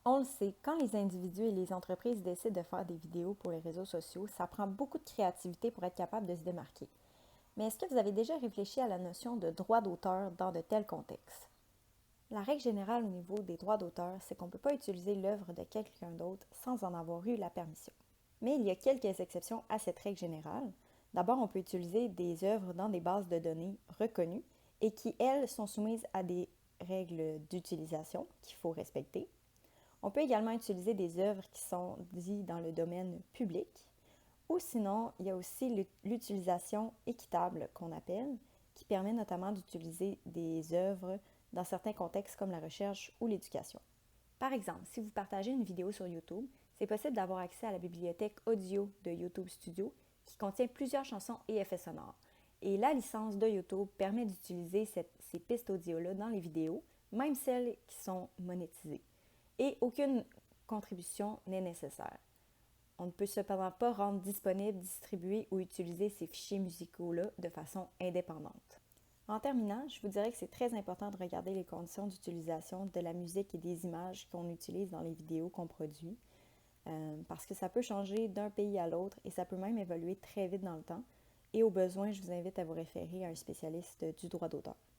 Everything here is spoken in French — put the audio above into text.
On le sait, quand les individus et les entreprises décident de faire des vidéos pour les réseaux sociaux, ça prend beaucoup de créativité pour être capable de se démarquer. Mais est-ce que vous avez déjà réfléchi à la notion de droit d'auteur dans de tels contextes? La règle générale au niveau des droits d'auteur, c'est qu'on ne peut pas utiliser l'œuvre de quelqu'un d'autre sans en avoir eu la permission. Mais il y a quelques exceptions à cette règle générale. D'abord, on peut utiliser des œuvres dans des bases de données reconnues et qui, elles, sont soumises à des règles d'utilisation qu'il faut respecter. On peut également utiliser des œuvres qui sont dites dans le domaine public, ou sinon, il y a aussi l'utilisation équitable qu'on appelle, qui permet notamment d'utiliser des œuvres dans certains contextes comme la recherche ou l'éducation. Par exemple, si vous partagez une vidéo sur YouTube, c'est possible d'avoir accès à la bibliothèque audio de YouTube Studio qui contient plusieurs chansons et effets sonores. Et la licence de YouTube permet d'utiliser ces pistes audio-là dans les vidéos, même celles qui sont monétisées. Et aucune contribution n'est nécessaire. On ne peut cependant pas rendre disponible, distribuer ou utiliser ces fichiers musicaux-là de façon indépendante. En terminant, je vous dirais que c'est très important de regarder les conditions d'utilisation de la musique et des images qu'on utilise dans les vidéos qu'on produit, parce que ça peut changer d'un pays à l'autre et ça peut même évoluer très vite dans le temps. Et au besoin, je vous invite à vous référer à un spécialiste du droit d'auteur.